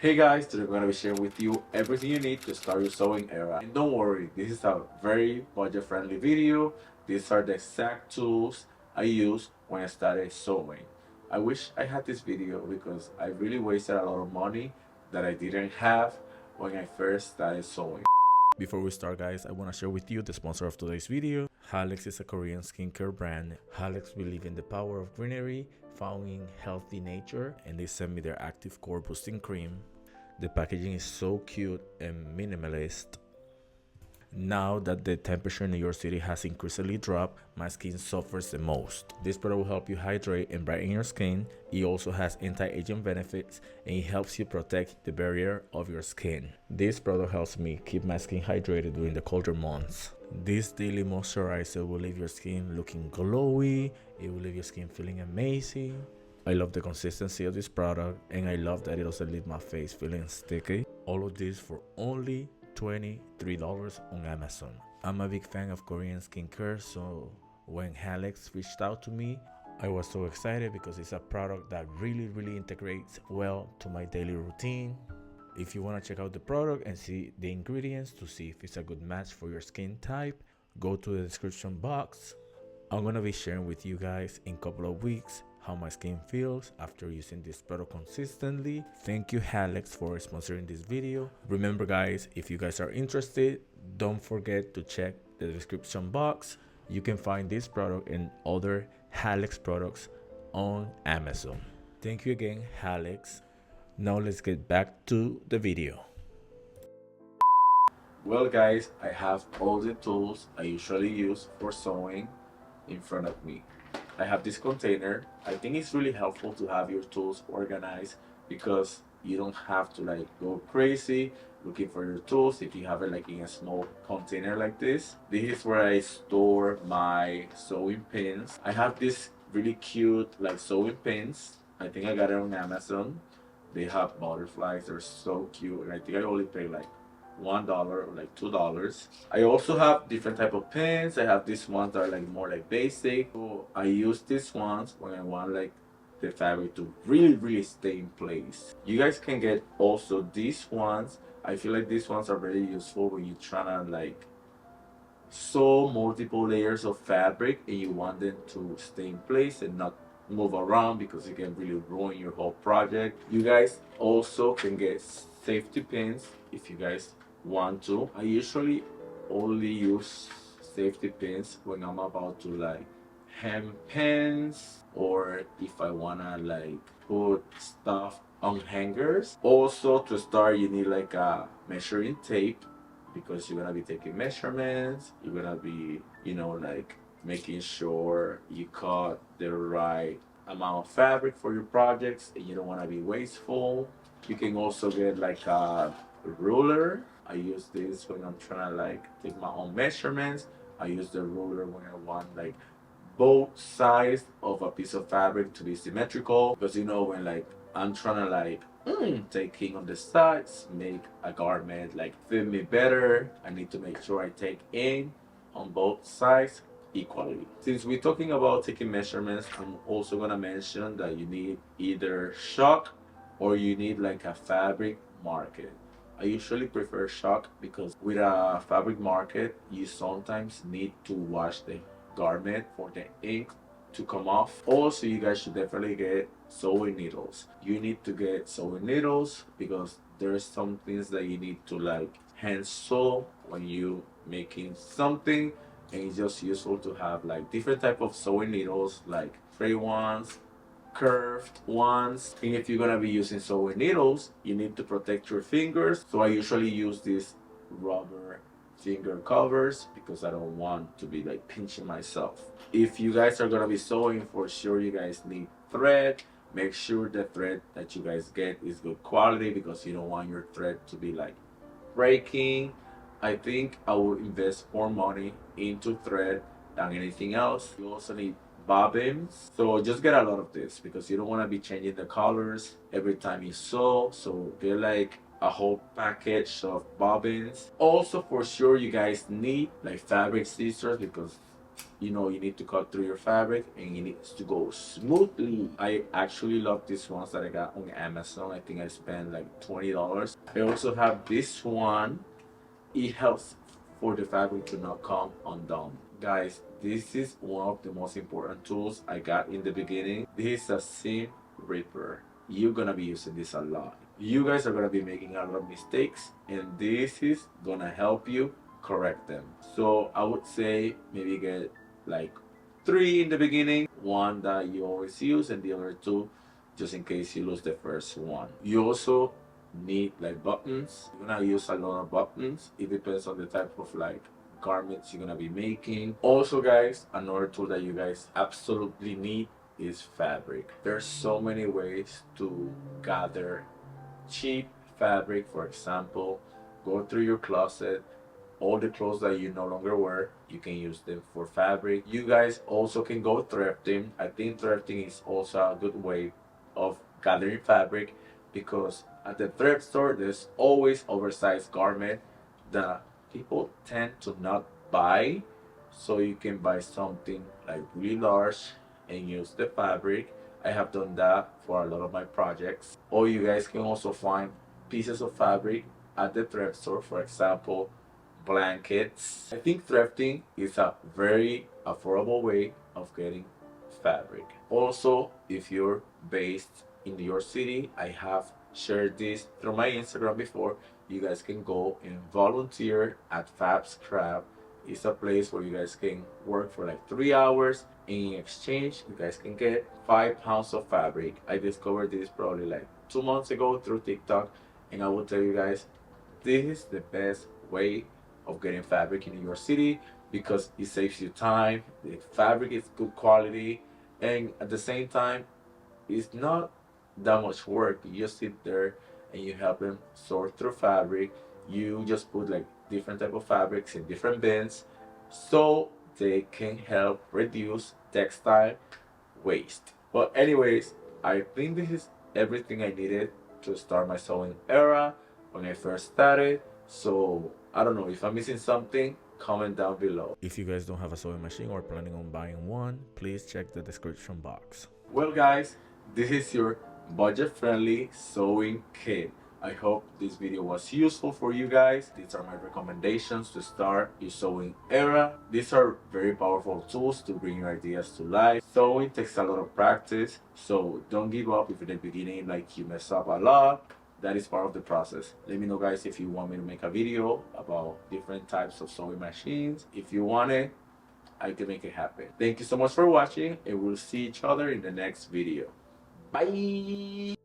Hey guys, today we're going to be sharing with you everything you need to start your sewing era. And don't worry, this is a very budget friendly video. These are the exact tools I used when I started sewing. I wish I had this video because I really wasted a lot of money that I didn't have when I first started sewing. Before we start guys, I want to share with you the sponsor of today's video. Hallex is a Korean skincare brand. Hallex believe in the power of greenery found in healthy nature, and they sent me their active core boosting cream. The packaging is so cute and minimalist. Now that the temperature in New York City has increasingly dropped, my skin suffers the most. This product will help you hydrate and brighten your skin. It also has anti-aging benefits and it helps you protect the barrier of your skin. This product helps me keep my skin hydrated during the colder months. This daily moisturizer will leave your skin looking glowy. It will leave your skin feeling amazing. I love the consistency of this product and I love that it doesn't leave my face feeling sticky. All of this for only $23 on Amazon. I'm a big fan of Korean skincare, so when Hallex reached out to me, I was so excited because it's a product that really integrates well to my daily routine. If you want to check out the product and see the ingredients to see if it's a good match for your skin type, go to the description box. I'm gonna be sharing with you guys in a couple of weeks how my skin feels after using this product consistently. Thank you Hallex for sponsoring this video. Remember guys, if you guys are interested, don't forget to check the description box. You can find this product and other Hallex products on Amazon. Thank you again Hallex. Now let's get back to the video. Well guys, I have all the tools I usually use for sewing in front of me. I have this container. I think it's really helpful to have your tools organized because you don't have to like go crazy looking for your tools if you have it like in a small container like this. This is where I store my sewing pins. I have this really cute like sewing pins. I think I got it on Amazon. They have butterflies. They're so cute, and I think I only paid like $1 or like $2. I also have different type of pins. I have these ones that are like more like basic. So I use these ones when I want like the fabric to really stay in place. You guys can get also these ones. I feel like these ones are very useful when you're trying to like sew multiple layers of fabric and you want them to stay in place and not move around because it can really ruin your whole project. You guys also can get safety pins if you guys want to. I usually only use safety pins when I'm about to like hem pins or if I wanna like put stuff on hangers. Also to start you need like a measuring tape because you're gonna be taking measurements. You're gonna be, you know, like making sure you cut the right amount of fabric for your projects and you don't want to be wasteful. You can also get like a ruler. I use this when I'm trying to like take my own measurements. I use the ruler when I want like both sides of a piece of fabric to be symmetrical because you know when like I'm trying to like taking on the sides make a garment like fit me better, I need to make sure I take in on both sides equally. Since we're talking about taking measurements, I'm also gonna mention that you need either shock or you need like a fabric market. I usually prefer shock because with a fabric market you sometimes need to wash the garment for the ink to come off. Also you guys should definitely get sewing needles. You need to get sewing needles because there's some things that you need to like hand sew when you making something, and it's just useful to have like different type of sewing needles, like straight ones, curved ones. And if you're gonna be using sewing needles, you need to protect your fingers. So I usually use these rubber finger covers because I don't want to be like pinching myself. If you guys are gonna be sewing, for sure you guys need thread. Make sure the thread that you guys get is good quality because you don't want your thread to be like breaking. I think I will invest more money into thread than anything else. You also need bobbins, so just get a lot of this because you don't want to be changing the colors every time you sew. So get like a whole package of bobbins. Also for sure you guys need like fabric scissors because you know, you need to cut through your fabric and it needs to go smoothly. I actually love these ones that I got on Amazon. I think I spent like $20. I also have this one. It helps for the fabric to not come undone. Guys, this is one of the most important tools I got in the beginning. This is a seam ripper. You're gonna be using this a lot. You guys are gonna be making a lot of mistakes, and this is gonna help you correct them. So I would say maybe get like three in the beginning, one that you always use, and the other two just in case you lose the first one. You also need like buttons. You're gonna use a lot of buttons. It depends on the type of like garments you're gonna be making. Also guys, another tool that you guys absolutely need is fabric. There's so many ways to gather cheap fabric. For example, go through your closet, all the clothes that you no longer wear, you can use them for fabric. You guys also can go thrifting. I think thrifting is also a good way of gathering fabric, because at the thrift store there's always oversized garment that people tend to not buy, so you can buy something like really large and use the fabric. I have done that for a lot of my projects. Or you guys can also find pieces of fabric at the thrift store, for example blankets. I think thrifting is a very affordable way of getting fabric. Also, if you're based in your city, I have shared this through my Instagram before. You guys can go and volunteer at Fab Scrap. It's a place where you guys can work for like 3 hours. In exchange, you guys can get 5 pounds of fabric. I discovered this probably like 2 months ago through TikTok, and I will tell you guys, this is the best way of getting fabric in your city because it saves you time. The fabric is good quality, and at the same time, it's not that much work. You just sit there and you help them sort through fabric. You just put like different type of fabrics in different bins, so they can help reduce textile waste. But anyways, I think this is everything I needed to start my sewing era when I first started. So I don't know if I'm missing something. Comment down below. If you guys don't have a sewing machine or planning on buying one, please check the description box. Well guys, this is your budget-friendly sewing kit. I hope this video was useful for you guys. These are my recommendations to start your sewing era. These are very powerful tools to bring your ideas to life. Sewing takes a lot of practice, so don't give up if in the beginning like you mess up a lot. That is part of the process. Let me know guys if you want me to make a video about different types of sewing machines. If you want it, I can make it happen. Thank you so much for watching, and we'll see each other in the next video. Bye!